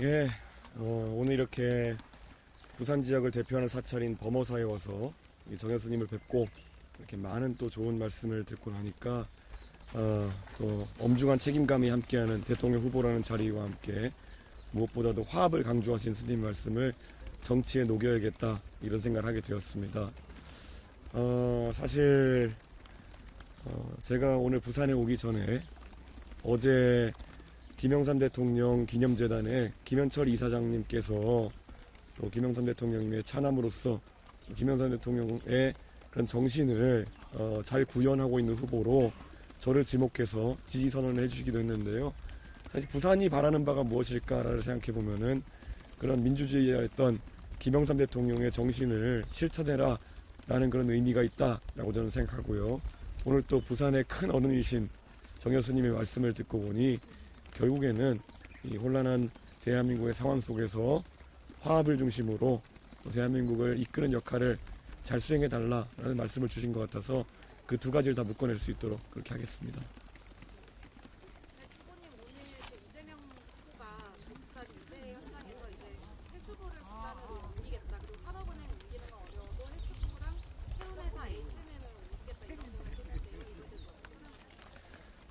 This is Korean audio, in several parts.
예, 오늘 이렇게 부산 지역을 대표하는 사찰인 범어사에 와서 정현 스님을 뵙고 이렇게 많은 또 좋은 말씀을 듣고 나니까 또 엄중한 책임감이 함께하는 대통령 후보라는 자리와 함께 무엇보다도 화합을 강조하신 스님 말씀을 정치에 녹여야겠다 이런 생각을 하게 되었습니다. 사실 제가 오늘 부산에 오기 전에 어제 김영삼 대통령 기념재단에 김현철 이사장님께서 또 김영삼 대통령님의 차남으로서 김영삼 대통령의 그런 정신을 잘 구현하고 있는 후보로 저를 지목해서 지지선언을 해주시기도 했는데요. 사실 부산이 바라는 바가 무엇일까를 생각해 보면은 그런 민주주의에 했던 김영삼 대통령의 정신을 실천해라 라는 그런 의미가 있다라고 저는 생각하고요. 오늘 또 부산의 큰 어른이신 정현 스님의 말씀을 듣고 보니 결국에는 이 혼란한 대한민국의 상황 속에서 화합을 중심으로 대한민국을 이끄는 역할을 잘 수행해 달라라는 말씀을 주신 것 같아서 그 두 가지를 다 묶어낼 수 있도록 그렇게 하겠습니다. 후보님 오늘 이재명 후보가 부산 유세 현장에서 이제 해수부를 부산으로 옮기겠다, 그리고 산업은행 옮기는 건 어려워도 해수부랑 해운회사 H&M을 옮기겠다 이런 부분을 했는데 이거에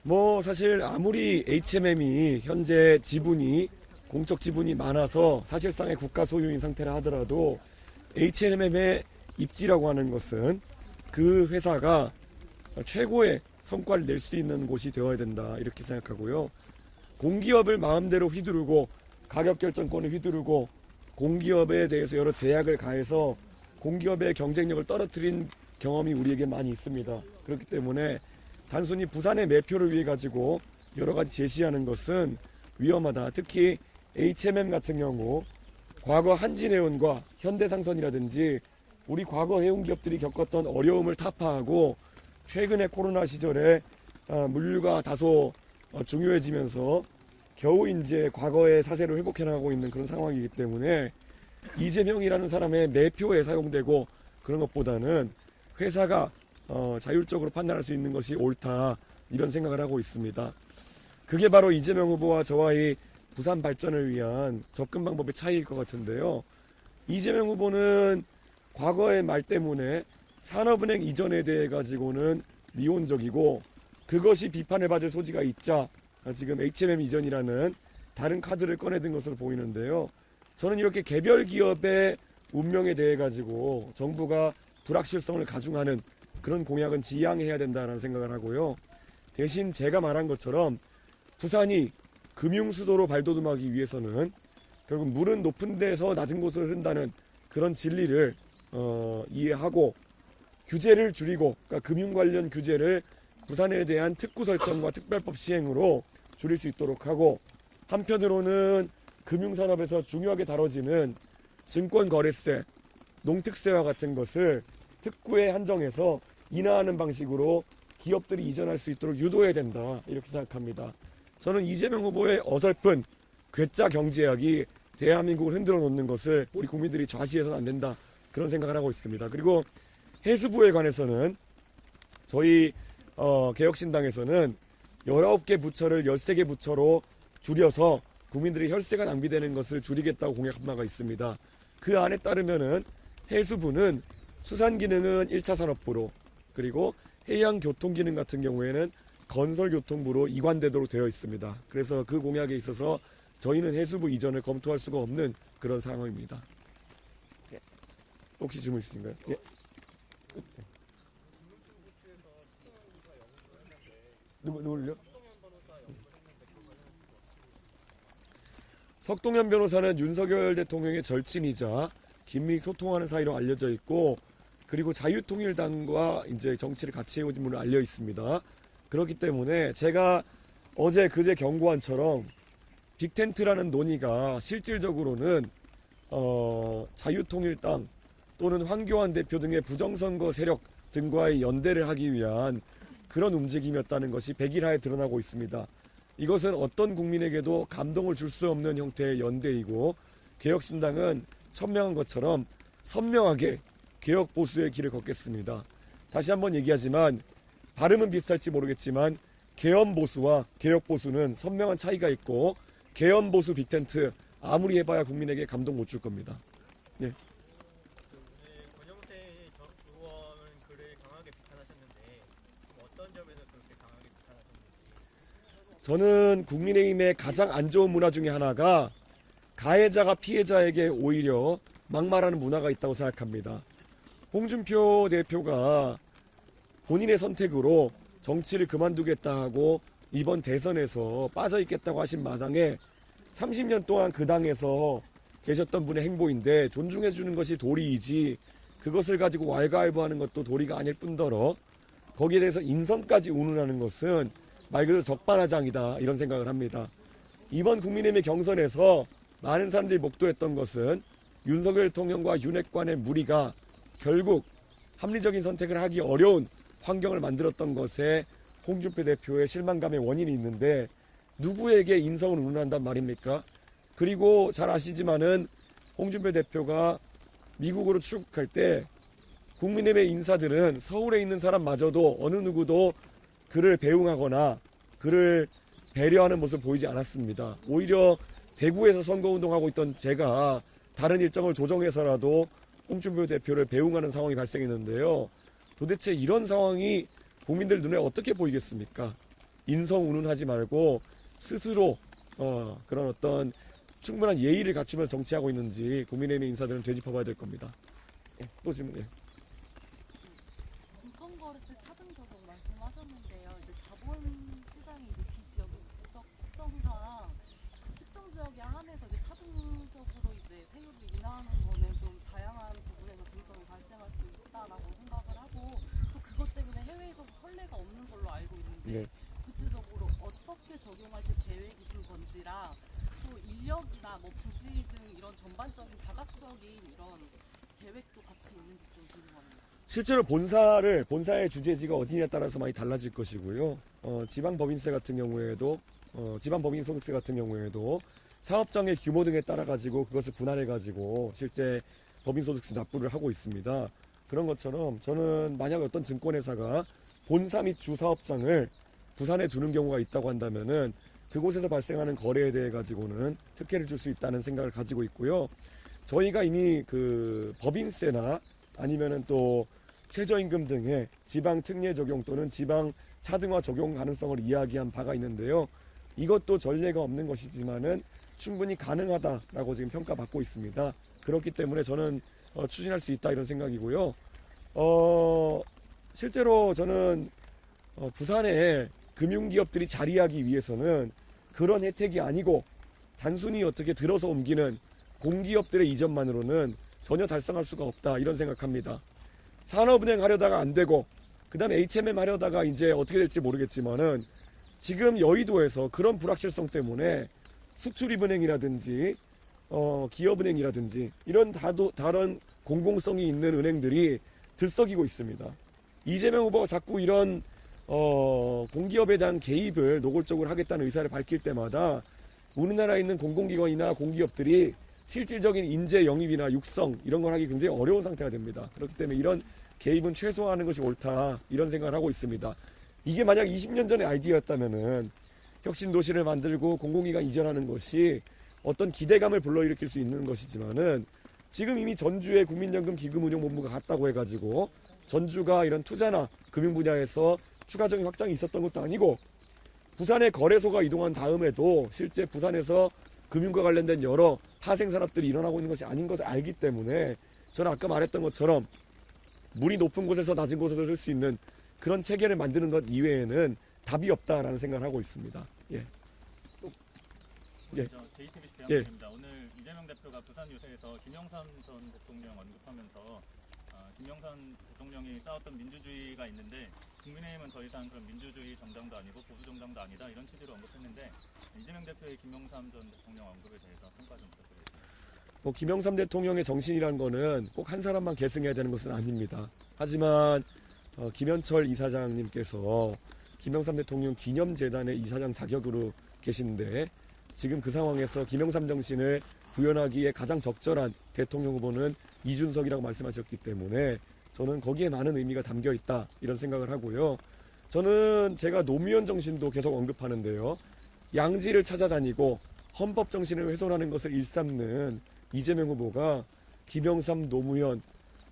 대해서 사실 아무리 H&M이 현재 지분이 공적 지분이 많아서 사실상의 국가 소유인 상태라 하더라도 H&M의 입지라고 하는 것은 그 회사가 최고의 성과를 낼 수 있는 곳이 되어야 된다 이렇게 생각하고요. 공기업을 마음대로 휘두르고 가격 결정권을 휘두르고 공기업에 대해서 여러 제약을 가해서 공기업의 경쟁력을 떨어뜨린 경험이 우리에게 많이 있습니다. 그렇기 때문에 단순히 부산의 매표를 위해 가지고 여러 가지 제시하는 것은 위험하다. 특히 H&M 같은 경우 과거 한진해운과 현대상선이라든지 우리 과거 해운기업들이 겪었던 어려움을 타파하고 최근에 코로나 시절에 물류가 다소 중요해지면서 겨우 이제 과거의 사세를 회복해 나가고 있는 그런 상황이기 때문에 이재명이라는 사람의 매표에 사용되고 그런 것보다는 회사가 자율적으로 판단할 수 있는 것이 옳다 이런 생각을 하고 있습니다. 그게 바로 이재명 후보와 저와의 부산 발전을 위한 접근 방법의 차이일 것 같은데요. 이재명 후보는 과거의 말 때문에 산업은행 이전에 대해 가지고는 미온적이고 그것이 비판을 받을 소지가 있자 지금 H&M 이전이라는 다른 카드를 꺼내든 것으로 보이는데요. 저는 이렇게 개별 기업의 운명에 대해 가지고 정부가 불확실성을 가중하는 그런 공약은 지양해야 된다는 생각을 하고요. 대신 제가 말한 것처럼 부산이 금융수도로 발돋움하기 위해서는 결국 물은 높은 데서 낮은 곳을 흐른다는 그런 진리를 이해하고 규제를 줄이고, 그러니까 금융 관련 규제를 부산에 대한 특구 설정과 특별법 시행으로 줄일 수 있도록 하고, 한편으로는 금융산업에서 중요하게 다뤄지는 증권거래세, 농특세와 같은 것을 특구에 한정해서 인하하는 방식으로 기업들이 이전할 수 있도록 유도해야 된다 이렇게 생각합니다. 저는 이재명 후보의 어설픈 괴짜 경제학이 대한민국을 흔들어 놓는 것을 우리 국민들이 좌시해서는 안 된다 그런 생각을 하고 있습니다. 그리고 해수부에 관해서는 저희 개혁신당에서는 19개 부처를 13개 부처로 줄여서 국민들의 혈세가 낭비되는 것을 줄이겠다고 공약한 바가 있습니다. 그 안에 따르면은 해수부는 수산기능은 1차 산업부로, 그리고 해양교통기능 같은 경우에는 건설교통부로 이관되도록 되어 있습니다. 그래서 그 공약에 있어서 저희는 해수부 이전을 검토할 수가 없는 그런 상황입니다. 혹시 질문 있으신가요? 예. 누굴요? 석동현 변호사는 윤석열 대통령의 절친이자 긴密소통하는 사이로 알려져 있고, 그리고 자유통일당과 이제 정치를 같이 해온 분으로 알려 있습니다. 그렇기 때문에 제가 어제 그제 경고한처럼 빅텐트라는 논의가 실질적으로는 자유통일당 또는 황교안 대표 등의 부정선거 세력 등과의 연대를 하기 위한 그런 움직임이었다는 것이 백일하에 드러나고 있습니다. 이것은 어떤 국민에게도 감동을 줄 수 없는 형태의 연대이고, 개혁신당은 천명한 것처럼 선명하게 개혁보수의 길을 걷겠습니다. 다시 한번 얘기하지만 발음은 비슷할지 모르겠지만 계엄보수와 개혁보수는 선명한 차이가 있고, 계엄보수 빅텐트, 아무리 해봐야 국민에게 감동 못 줄 겁니다. 예. 오늘 권영세 전 의원은 그를 강하게 비판하셨는데 어떤 점에서 그렇게 강하게 비판하셨는지. 저는 국민의힘의 가장 안 좋은 문화 중에 하나가 가해자가 피해자에게 오히려 막말하는 문화가 있다고 생각합니다. 홍준표 대표가 본인의 선택으로 정치를 그만두겠다 하고 이번 대선에서 빠져있겠다고 하신 마당에 30년 동안 그 당에서 계셨던 분의 행보인데 존중해주는 것이 도리이지 그것을 가지고 왈가왈부하는 것도 도리가 아닐 뿐더러 거기에 대해서 인성까지 운운하는 것은 말 그대로 적반하장이다 이런 생각을 합니다. 이번 국민의힘의 경선에서 많은 사람들이 목도했던 것은 윤석열 대통령과 윤핵관의 무리가 결국 합리적인 선택을 하기 어려운 환경을 만들었던 것에 홍준표 대표의 실망감의 원인이 있는데 누구에게 인성을 운운한단 말입니까? 그리고 잘 아시지만은 홍준표 대표가 미국으로 출국할 때 국민의힘의 인사들은 서울에 있는 사람마저도 어느 누구도 그를 배웅하거나 그를 배려하는 모습을 보이지 않았습니다. 오히려 대구에서 선거운동하고 있던 제가 다른 일정을 조정해서라도 홍준표 대표를 배웅하는 상황이 발생했는데요. 도대체 이런 상황이 국민들 눈에 어떻게 보이겠습니까? 인성 운운하지 말고 스스로 그런 어떤 충분한 예의를 갖추면서 정치하고 있는지 국민의힘 인사들은 되짚어봐야 될 겁니다. 또 질문. 증권거래세 차등 적용 말씀하셨는데요. 이제 자본시장이 이제 지역의 특성상 특정 지역에 한해서 이제 차등적으로 이제 세율을 인하하는 거는 좀 다양한 부분에서 증점이 발생할 수 있다라고 생각을 하고 또 그것 때문에 해외에서 선례가 없는 걸로 알고 있는데 네. 구체적으로 어떻게 적용하실 계획이신 건지랑 또 인력이나 뭐 부지 등 이런 전반적인 다각적인 이런 계획도 같이 있는지 좀 궁금합니다. 실제로 본사의 주재지가 어디냐에 따라서 많이 달라질 것이고요. 지방법인세 같은 경우에도 지방법인소득세 같은 경우에도 사업장의 규모 등에 따라 가지고 그것을 분할해 가지고 실제 법인소득세 납부를 하고 있습니다. 그런 것처럼 저는 만약 어떤 증권회사가 본사 및 주 사업장을 부산에 두는 경우가 있다고 한다면은 그곳에서 발생하는 거래에 대해 가지고는 특혜를 줄 수 있다는 생각을 가지고 있고요. 저희가 이미 그 법인세나 아니면은 또 최저임금 등의 지방 특례 적용 또는 지방 차등화 적용 가능성을 이야기한 바가 있는데요. 이것도 전례가 없는 것이지만은 충분히 가능하다라고 지금 평가받고 있습니다. 그렇기 때문에 저는 추진할 수 있다 이런 생각이고요. 실제로 저는 부산에 금융기업들이 자리하기 위해서는 그런 혜택이 아니고 단순히 어떻게 들어서 옮기는 공기업들의 이전만으로는 전혀 달성할 수가 없다 이런 생각합니다. 산업은행 하려다가 안 되고 그 다음에 HMM 하려다가 이제 어떻게 될지 모르겠지만은 지금 여의도에서 그런 불확실성 때문에 수출입은행이라든지 기업은행이라든지 이런 다른 공공성이 있는 은행들이 들썩이고 있습니다. 이재명 후보가 자꾸 이런 공기업에 대한 개입을 노골적으로 하겠다는 의사를 밝힐 때마다 우리나라에 있는 공공기관이나 공기업들이 실질적인 인재 영입이나 육성 이런 걸 하기 굉장히 어려운 상태가 됩니다. 그렇기 때문에 이런 개입은 최소화하는 것이 옳다 이런 생각을 하고 있습니다. 이게 만약 20년 전의 아이디어였다면은 혁신도시를 만들고 공공기관 이전하는 것이 어떤 기대감을 불러일으킬 수 있는 것이지만은 지금 이미 전주에 국민연금 기금운용본부가 갔다고 해가지고 전주가 이런 투자나 금융 분야에서 추가적인 확장이 있었던 것도 아니고 부산에 거래소가 이동한 다음에도 실제 부산에서 금융과 관련된 여러 파생산업들이 일어나고 있는 것이 아닌 것을 알기 때문에 저는 아까 말했던 것처럼 물이 높은 곳에서 낮은 곳에서 쓸 수 있는 그런 체계를 만드는 것 이외에는 답이 없다라는 생각을 하고 있습니다. 예. 예. JTBC 예. 대항입니다. 오늘 이재명 대표가 부산 유세에서 김영삼 전 대통령 언급하면서 김영삼 대통령이 쌓았던 민주주의가 있는데 국민의힘은 더 이상 그런 민주주의 정당도 아니고 보수 정당도 아니다 이런 취지로 언급했는데 이재명 대표의 김영삼 전 대통령 언급에 대해서 평가 좀 부탁드리겠습니다. 김영삼 대통령의 정신이라는 거는 꼭 한 사람만 계승해야 되는 것은 아닙니다. 하지만 김현철 이사장님께서 김영삼 대통령 기념재단의 이사장 자격으로 계신데 지금 그 상황에서 김영삼 정신을 구현하기에 가장 적절한 대통령 후보는 이준석이라고 말씀하셨기 때문에 저는 거기에 많은 의미가 담겨 있다 이런 생각을 하고요. 저는 제가 노무현 정신도 계속 언급하는데요. 양지를 찾아다니고 헌법 정신을 훼손하는 것을 일삼는 이재명 후보가 김영삼, 노무현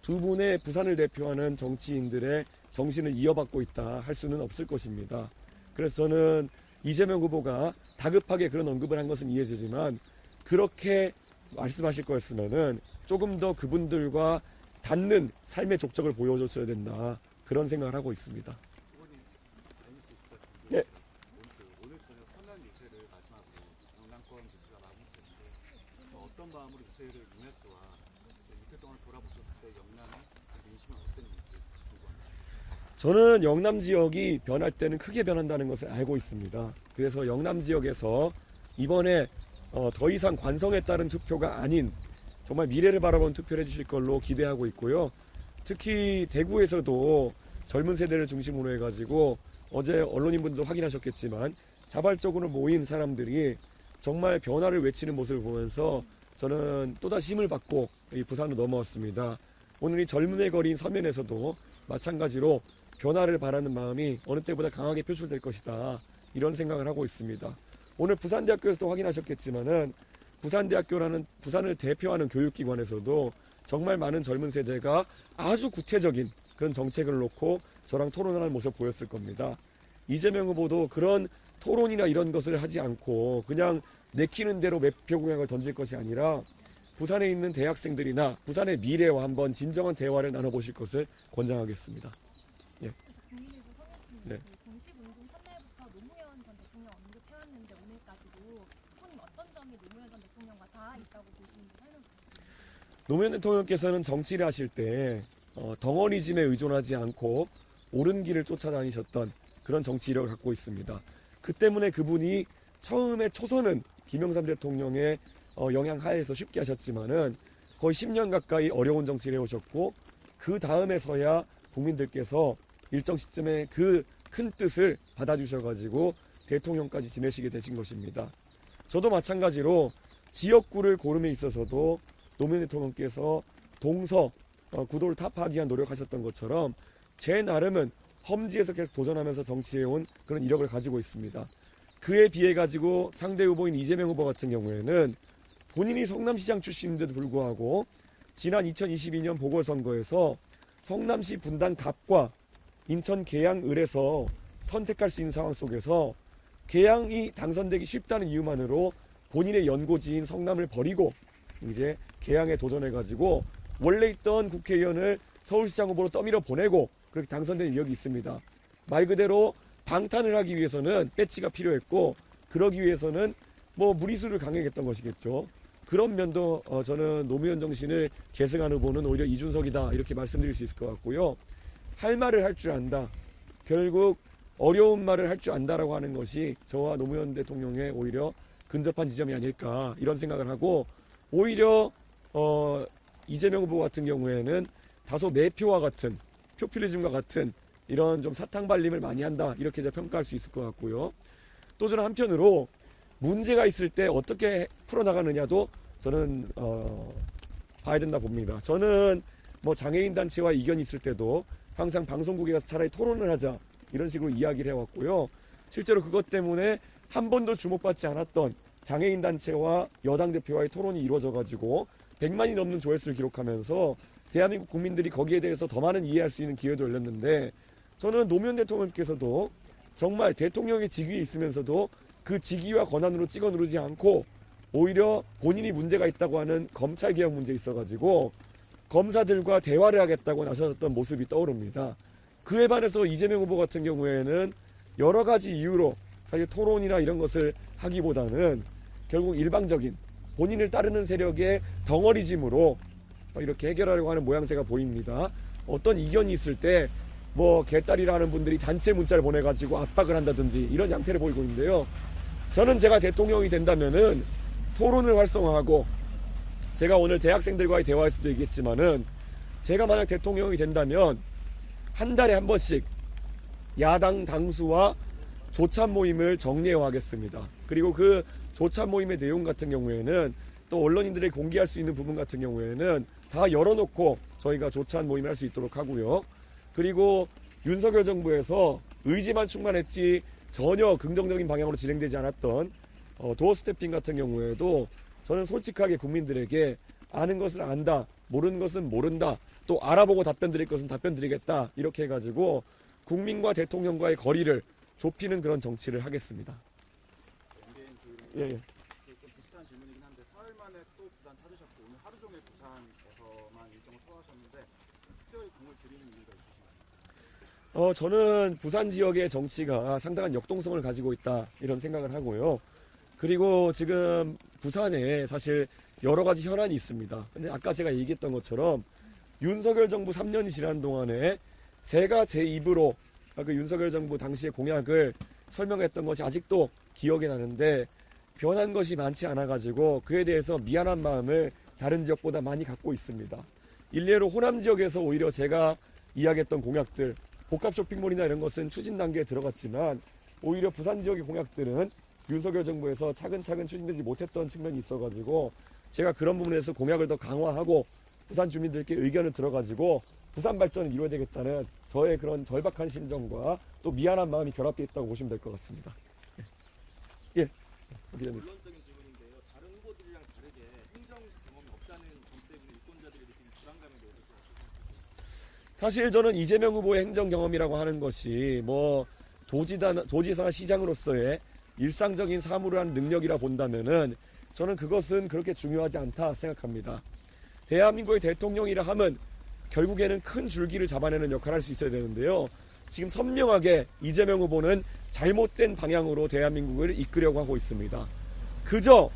두 분의 부산을 대표하는 정치인들의 정신을 이어받고 있다 할 수는 없을 것입니다. 그래서 저는 이재명 후보가 다급하게 그런 언급을 한 것은 이해되지만 그렇게 말씀하실 거였으면은 조금 더 그분들과 닿는 삶의 족적을 보여줬어야 된다. 그런 생각을 하고 있습니다. 예. 오늘 저녁 현안 유세를 마지막으로 영남권 뉴스가 마무리되는데 어떤 마음으로 유세를 임했수와 이틀 동안 돌아보셨을 때 영남의 민심은 어땠는지 궁금합니다. 저는 영남 지역이 변할 때는 크게 변한다는 것을 알고 있습니다. 그래서 영남 지역에서 이번에 더 이상 관성에 따른 투표가 아닌 정말 미래를 바라보는 투표를 해주실 걸로 기대하고 있고요. 특히 대구에서도 젊은 세대를 중심으로 해가지고 어제 언론인분도 확인하셨겠지만 자발적으로 모인 사람들이 정말 변화를 외치는 모습을 보면서 저는 또다시 힘을 받고 이 부산으로 넘어왔습니다. 오늘 이 젊음의 거리인 서면에서도 마찬가지로 변화를 바라는 마음이 어느 때보다 강하게 표출될 것이다. 이런 생각을 하고 있습니다. 오늘 부산대학교에서도 확인하셨겠지만은 부산대학교라는 부산을 대표하는 교육기관에서도 정말 많은 젊은 세대가 아주 구체적인 그런 정책을 놓고 저랑 토론하는 모습을 보였을 겁니다. 이재명 후보도 그런 토론이나 이런 것을 하지 않고 그냥 내키는 대로 매표 공약을 던질 것이 아니라 부산에 있는 대학생들이나 부산의 미래와 한번 진정한 대화를 나눠보실 것을 권장하겠습니다. 국민의힘 성향팀 네. 공식 운동 3날부터 노무현 전 대통령 언급해왔는데 오늘까지도 후보님 어떤 점이 노무현 전 대통령과 다 있다고 보시는지 설명 부탁드립니다. 노무현 대통령께서는 정치를 하실 때 덩어리즘에 의존하지 않고 옳은 길을 쫓아다니셨던 그런 정치 이력을 갖고 있습니다. 그 때문에 그분이 처음에 초선은 김영삼 대통령의 영향 하에서 쉽게 하셨지만은 거의 10년 가까이 어려운 정치를 해오셨고 그 다음에서야 국민들께서 일정 시점에 그 큰 뜻을 받아주셔가지고 대통령까지 지내시게 되신 것입니다. 저도 마찬가지로 지역구를 고름에 있어서도 노무현 대통령께서 동서 구도를 타파하기 위한 노력하셨던 것처럼 제 나름은 험지에서 계속 도전하면서 정치해온 그런 이력을 가지고 있습니다. 그에 비해 가지고 상대 후보인 이재명 후보 같은 경우에는 본인이 성남시장 출신인데도 불구하고 지난 2022년 보궐선거에서 성남시 분당 갑과 인천 계양 을에서 선택할 수 있는 상황 속에서 계양이 당선되기 쉽다는 이유만으로 본인의 연고지인 성남을 버리고 이제 계양에 도전해가지고 원래 있던 국회의원을 서울시장 후보로 떠밀어 보내고 그렇게 당선된 이력이 있습니다. 말 그대로 방탄을 하기 위해서는 배치가 필요했고 그러기 위해서는 뭐 무리수를 강행했던 것이겠죠. 그런 면도 저는 노무현 정신을 계승한 후보는 오히려 이준석이다 이렇게 말씀드릴 수 있을 것 같고요. 할 말을 할 줄 안다. 결국 어려운 말을 할 줄 안다라고 하는 것이 저와 노무현 대통령의 오히려 근접한 지점이 아닐까 이런 생각을 하고 오히려 이재명 후보 같은 경우에는 다소 매표와 같은 포퓰리즘과 같은 이런 좀 사탕 발림을 많이 한다 이렇게 이제 평가할 수 있을 것 같고요. 또 저는 한편으로 문제가 있을 때 어떻게 풀어나가느냐도 저는 봐야 된다 봅니다. 저는 뭐 장애인 단체와 이견이 있을 때도 항상 방송국에 가서 차라리 토론을 하자 이런 식으로 이야기를 해왔고요. 실제로 그것 때문에 한 번도 주목받지 않았던 장애인 단체와 여당 대표와의 토론이 이루어져가지고 100만이 넘는 조회수를 기록하면서 대한민국 국민들이 거기에 대해서 더 많은 이해할 수 있는 기회도 열렸는데 저는 노무현 대통령께서도 정말 대통령의 직위에 있으면서도 그 직위와 권한으로 찍어 누르지 않고 오히려 본인이 문제가 있다고 하는 검찰개혁 문제에 있어가지고 검사들과 대화를 하겠다고 나섰던 모습이 떠오릅니다. 그에 반해서 이재명 후보 같은 경우에는 여러 가지 이유로 사실 토론이나 이런 것을 하기보다는 결국 일방적인 본인을 따르는 세력의 덩어리짐으로 이렇게 해결하려고 하는 모양새가 보입니다. 어떤 이견이 있을 때 뭐 개딸이라 하는 분들이 단체 문자를 보내가지고 압박을 한다든지 이런 양태를 보이고 있는데요. 저는 제가 대통령이 된다면은 토론을 활성화하고 제가 오늘 대학생들과의 대화에서도 얘기했지만은 제가 만약 대통령이 된다면 한 달에 한 번씩 야당 당수와 조찬 모임을 정례화하겠습니다. 그리고 그 조찬 모임의 내용 같은 경우에는 또 언론인들이 공개할 수 있는 부분 같은 경우에는 다 열어놓고 저희가 조찬 모임을 할 수 있도록 하고요. 그리고 윤석열 정부에서 의지만 충만했지 전혀 긍정적인 방향으로 진행되지 않았던 도어 스태핑 같은 경우에도 저는 솔직하게 국민들에게 아는 것을 안다, 모르는 것은 모른다, 또 알아보고 답변 드릴 것은 답변 드리겠다, 이렇게 해가지고 국민과 대통령과의 거리를 좁히는 그런 정치를 하겠습니다. 개인 예, 예. 좀 비슷한 질문이긴 한데 사흘 만에 또 부산 찾으셨고 오늘 하루 종일 부산에서만 일정을 소화하셨는데 특별히 공을 들이는 이유가 있으신가요? 저는 부산 지역의 정치가 상당한 역동성을 가지고 있다, 이런 생각을 하고요. 그리고 지금 부산에 사실 여러 가지 현안이 있습니다. 근데 아까 제가 얘기했던 것처럼 윤석열 정부 3년이 지난 동안에 제가 제 입으로 그 윤석열 정부 당시의 공약을 설명했던 것이 아직도 기억이 나는데 변한 것이 많지 않아가지고 그에 대해서 미안한 마음을 다른 지역보다 많이 갖고 있습니다. 일례로 호남 지역에서 오히려 제가 이야기했던 공약들, 복합 쇼핑몰이나 이런 것은 추진 단계에 들어갔지만 오히려 부산 지역의 공약들은 윤석열 정부에서 차근차근 추진되지 못했던 측면이 있어가지고 제가 그런 부분에서 공약을 더 강화하고 부산 주민들께 의견을 들어가지고 부산 발전을 이루어야 되겠다는 저의 그런 절박한 심정과 또 미안한 마음이 결합되어 있다고 보시면 될 것 같습니다. 예. 기자님. 본론적인 질문인데요. 다른 후보들이랑 다르게 행정 경험이 없다는 점 때문에 유권자들이 느끼는 불안감에 대해서 좀 어떻게 생각하세요? 사실 저는 이재명 후보의 행정 경험이라고 하는 것이 뭐 도지사나 시장으로서의 일상적인 사무를 하는 능력이라 본다면은 저는 그것은 그렇게 중요하지 않다 생각합니다. 대한민국의 대통령이라 함은 결국에는 큰 줄기를 잡아내는 역할을 할 수 있어야 되는데요. 지금 선명하게 이재명 후보는 잘못된 방향으로 대한민국을 이끌려고 하고 있습니다. 그저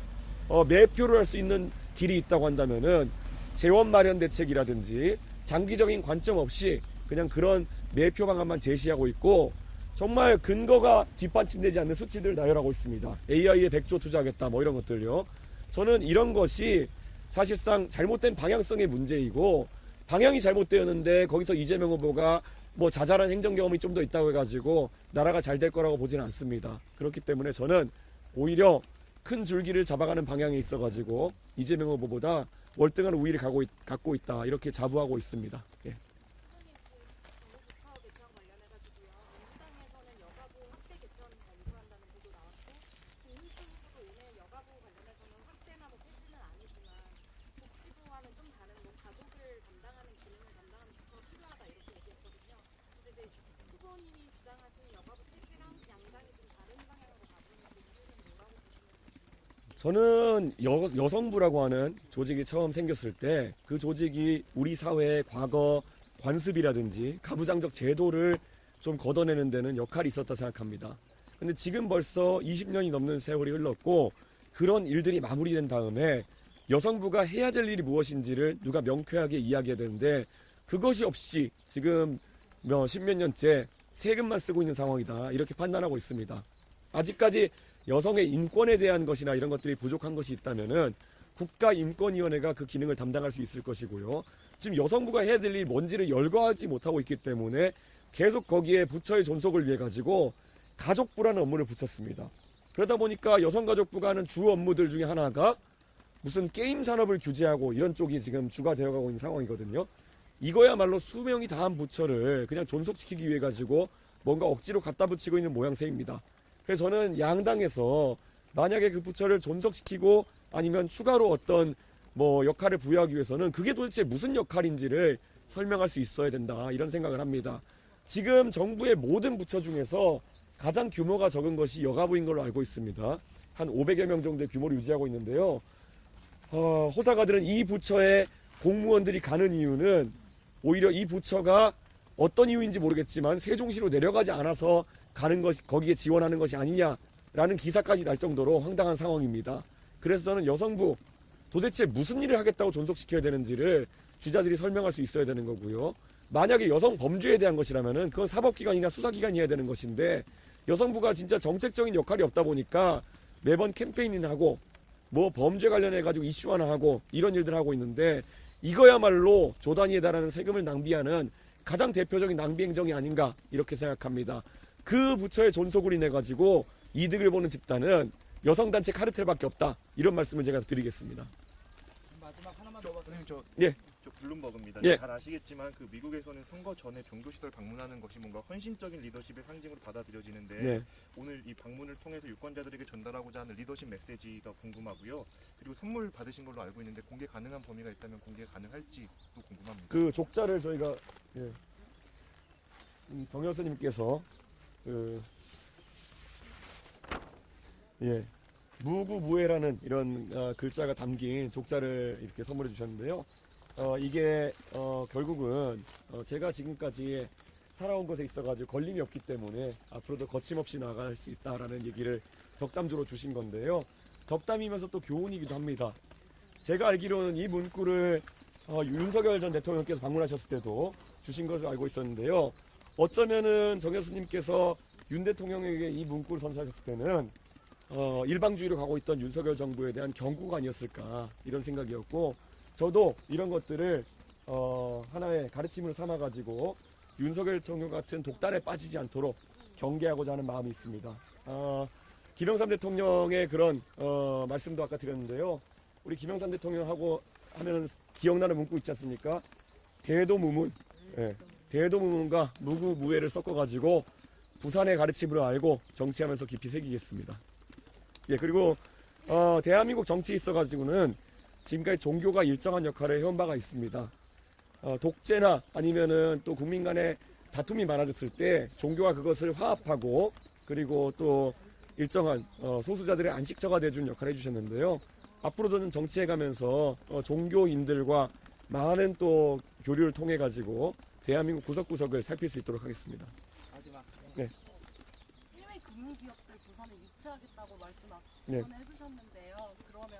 매표를 할 수 있는 길이 있다고 한다면은 재원 마련 대책이라든지 장기적인 관점 없이 그냥 그런 매표 방안만 제시하고 있고 정말 근거가 뒷받침되지 않는 수치들을 나열하고 있습니다. AI에 100조 투자하겠다 뭐 이런 것들요. 저는 이런 것이 사실상 잘못된 방향성의 문제이고 방향이 잘못되었는데 거기서 이재명 후보가 뭐 자잘한 행정 경험이 좀 더 있다고 해가지고 나라가 잘 될 거라고 보지는 않습니다. 그렇기 때문에 저는 오히려 큰 줄기를 잡아가는 방향에 있어가지고 이재명 후보보다 월등한 우위를 갖고 있다 이렇게 자부하고 있습니다. 예. 정부 부처 개편 관련해가지고요. 민주당에서는 여가부 확대 개편 검토한다는 보도 나왔고 김문수 후보도 오늘 여가부 관련해서는 확대나 뭐 폐지는 아니지만 복지부와는 좀 다른 뭐 가족을 담당하는 기능을 담당하는 부처가 필요하다 이렇게 얘기했거든요. 그래서 이제 후보님이 주장하시는 여가부 폐지랑 양당이 좀 다른 방향으로 가고 있는 이유는 뭐라고 보시는지. 저는 여성부라고 하는 조직이 처음 생겼을 때 그 조직이 우리 사회의 과거 관습이라든지 가부장적 제도를 좀 걷어내는 데는 역할이 있었다 생각합니다. 근데 지금 벌써 20년이 넘는 세월이 흘렀고 그런 일들이 마무리된 다음에 여성부가 해야 될 일이 무엇인지를 누가 명쾌하게 이야기해야 되는데 그것이 없이 지금 십몇 년째 세금만 쓰고 있는 상황이다 이렇게 판단하고 있습니다. 아직까지 여성의 인권에 대한 것이나 이런 것들이 부족한 것이 있다면은 국가인권위원회가 그 기능을 담당할 수 있을 것이고요. 지금 여성부가 해야 될 일이 뭔지를 열거하지 못하고 있기 때문에 계속 거기에 부처의 존속을 위해 가지고 가족부라는 업무를 붙였습니다. 그러다 보니까 여성가족부가 하는 주 업무들 중에 하나가 무슨 게임 산업을 규제하고 이런 쪽이 지금 주가 되어가고 있는 상황이거든요. 이거야말로 수명이 다한 부처를 그냥 존속시키기 위해 가지고 뭔가 억지로 갖다 붙이고 있는 모양새입니다. 그래서 저는 양당에서 만약에 그 부처를 존속시키고 아니면 추가로 어떤 뭐 역할을 부여하기 위해서는 그게 도대체 무슨 역할인지를 설명할 수 있어야 된다 이런 생각을 합니다. 지금 정부의 모든 부처 중에서 가장 규모가 적은 것이 여가부인 걸로 알고 있습니다. 한 500여 명 정도의 규모를 유지하고 있는데요. 호사가들은 이 부처에 공무원들이 가는 이유는 오히려 이 부처가 어떤 이유인지 모르겠지만 세종시로 내려가지 않아서 가는 것이 거기에 지원하는 것이 아니냐라는 기사까지 날 정도로 황당한 상황입니다. 그래서 저는 여성부 도대체 무슨 일을 하겠다고 존속시켜야 되는지를 주자들이 설명할 수 있어야 되는 거고요. 만약에 여성 범죄에 대한 것이라면은 그건 사법기관이나 수사기관이 해야 되는 것인데 여성부가 진짜 정책적인 역할이 없다 보니까 매번 캠페인이나 하고 뭐 범죄 관련해 가지고 이슈 하나 하고 이런 일들 하고 있는데 이거야말로 조 단위에 달하는 세금을 낭비하는 가장 대표적인 낭비 행정이 아닌가 이렇게 생각합니다. 그 부처의 존속을 인해 가지고 이득을 보는 집단은 여성단체 카르텔밖에 없다 이런 말씀을 제가 드리겠습니다. 마지막 하나만 더. 선생님 예. 저 블룸버그입니다. 예. 잘 아시겠지만 그 미국에서는 선거 전에 종교시설 방문하는 것이 뭔가 헌신적인 리더십의 상징으로 받아들여지는데 네. 오늘 이 방문을 통해서 유권자들에게 전달하고자 하는 리더십 메시지가 궁금하고요. 그리고 선물 받으신 걸로 알고 있는데 공개 가능한 범위가 있다면 공개 가능할지도 궁금합니다. 그 족자를 저희가 예, 정 여사님께서 예, 무구무해라는 이런 글자가 담긴 족자를 이렇게 선물해 주셨는데요. 이게 결국은 제가 지금까지 살아온 것에 있어가지고 걸림이 없기 때문에 앞으로도 거침없이 나갈 수 있다라는 얘기를 덕담주로 주신 건데요. 덕담이면서 또 교훈이기도 합니다. 제가 알기로는 이 문구를 윤석열 전 대통령께서 방문하셨을 때도 주신 것을 알고 있었는데요. 어쩌면은 정 교수님께서 윤 대통령에게 이 문구를 선사하셨을 때는 일방주의로 가고 있던 윤석열 정부에 대한 경고가 아니었을까 이런 생각이었고, 저도 이런 것들을 하나의 가르침으로 삼아가지고 윤석열 대통령 같은 독단에 빠지지 않도록 경계하고자 하는 마음이 있습니다. 김영삼 대통령의 그런 말씀도 아까 드렸는데요. 우리 김영삼 대통령하고 하면 기억나는 문구 있지 않습니까? 대도무문, 예, 대도무문과 무구무해를 섞어가지고 부산의 가르침으로 알고 정치하면서 깊이 새기겠습니다. 예, 그리고 대한민국 정치에 있어가지고는 지금까지 종교가 일정한 역할을 해온 바가 있습니다. 독재나 아니면은 또 국민 간의 다툼이 많아졌을 때 종교가 그것을 화합하고 그리고 또 일정한 소수자들의 안식처가 돼준 역할을 해주셨는데요. 앞으로 저는 정치에 가면서 종교인들과 많은 또 교류를 통해 가지고 대한민국 구석구석을 살필 수 있도록 하겠습니다. 마지막. 네. 해외 금융기업들 부산에 유치하겠다고 말씀 네. 전에 해주셨는데요. 그러면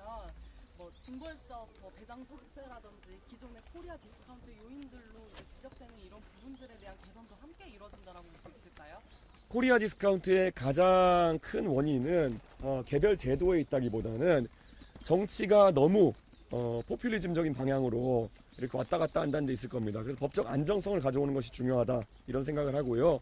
뭐 징벌적 배당 소득세라든지 기존의 코리아 디스카운트 요인들로 이제 지적되는 이런 부분들에 대한 개선도 함께 이루어진다라고 볼 수 있을까요? 코리아 디스카운트의 가장 큰 원인은 개별 제도에 있다기보다는 정치가 너무 포퓰리즘적인 방향으로 이렇게 왔다 갔다 한다는 데 있을 겁니다. 그래서 법적 안정성을 가져오는 것이 중요하다 이런 생각을 하고요.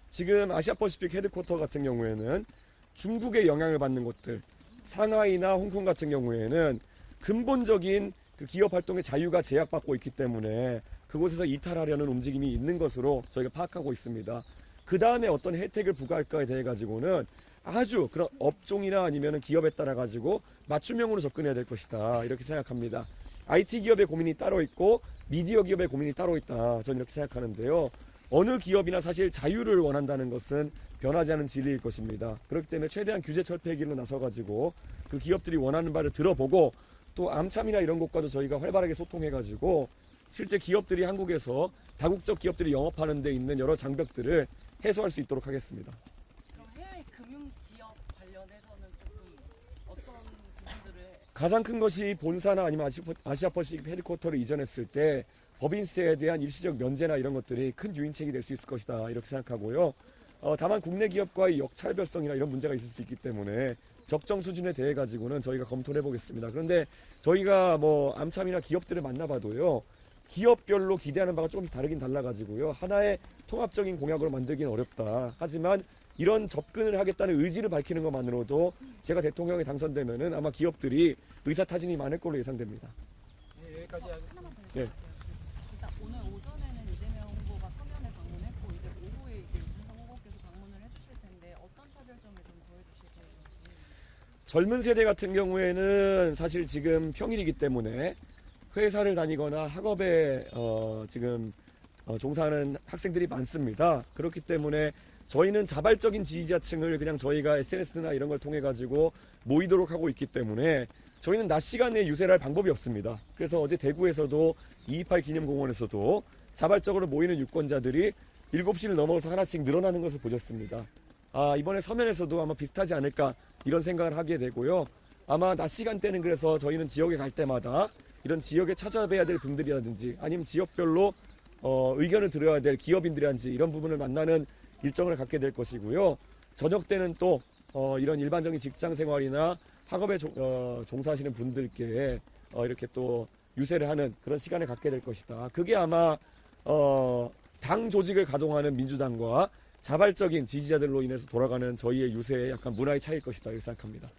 지금 아시아퍼시픽 헤드쿼터 같은 경우에는 중국의 영향을 받는 곳들, 상하이나 홍콩 같은 경우에는 근본적인 그 기업 활동의 자유가 제약받고 있기 때문에 그곳에서 이탈하려는 움직임이 있는 것으로 저희가 파악하고 있습니다. 그 다음에 어떤 혜택을 부과할까에 대해 가지고는 아주 그런 업종이나 아니면 기업에 따라 가지고 맞춤형으로 접근해야 될 것이다 이렇게 생각합니다. IT 기업의 고민이 따로 있고 미디어 기업의 고민이 따로 있다 저는 이렇게 생각하는데요. 어느 기업이나 사실 자유를 원한다는 것은 변하지 않은 진리일 것입니다. 그렇기 때문에 최대한 규제 철폐기로 나서 가지고 그 기업들이 원하는 바를 들어보고 또 암참이나 이런 곳과도 저희가 활발하게 소통해 가지고 실제 기업들이 한국에서 다국적 기업들이 영업하는 데 있는 여러 장벽들을 해소할 수 있도록 하겠습니다. 그럼 해외 금융기업 관련해서는 조금 어떤 부분들을 가장 큰 것이 본사나 아니면 아시아퍼시픽 헤드쿼터를 이전했을 때 법인세에 대한 일시적 면제나 이런 것들이 큰 유인책이 될 수 있을 것이다 이렇게 생각하고요. 다만 국내 기업과의 역차별성이나 이런 문제가 있을 수 있기 때문에 적정 수준에 대해 가지고는 저희가 검토를 해보겠습니다. 그런데 저희가 뭐 암참이나 기업들을 만나봐도요. 기업별로 기대하는 바가 조금씩 다르긴 달라가지고요. 하나의 통합적인 공약으로 만들기는 어렵다. 하지만 이런 접근을 하겠다는 의지를 밝히는 것만으로도 제가 대통령에 당선되면은 아마 기업들이 의사타진이 많을 걸로 예상됩니다. 네, 여기까지 하겠습니다. 하나만 더 네. 여쭤볼게요. 일단 오늘 오전에는 이재명 후보가 서면에 방문했고 이제 오후에 이제 이준석 후보께서 방문을 해주실 텐데 어떤 차별점을 좀 보여주실 계획인지. 젊은 세대 같은 경우에는 사실 지금 평일이기 때문에 회사를 다니거나 학업에 지금 종사하는 학생들이 많습니다. 그렇기 때문에 저희는 자발적인 지지자층을 그냥 저희가 SNS나 이런 걸 통해 가지고 모이도록 하고 있기 때문에 저희는 낮 시간에 유세를 할 방법이 없습니다. 그래서 어제 대구에서도 228 기념공원에서도 자발적으로 모이는 유권자들이 7시를 넘어서 하나씩 늘어나는 것을 보셨습니다. 이번에 서면에서도 아마 비슷하지 않을까 이런 생각을 하게 되고요. 아마 낮 시간대는 그래서 저희는 지역에 갈 때마다 이런 지역에 찾아뵈야 될 분들이라든지 아니면 지역별로 의견을 들어야 될 기업인들이라든지 이런 부분을 만나는 일정을 갖게 될 것이고요. 저녁 때는 또 이런 일반적인 직장 생활이나 학업에 종사하시는 분들께 이렇게 또 유세를 하는 그런 시간을 갖게 될 것이다. 그게 아마 당 조직을 가동하는 민주당과 자발적인 지지자들로 인해서 돌아가는 저희의 유세의 약간 문화의 차이일 것이다 이렇게 생각합니다.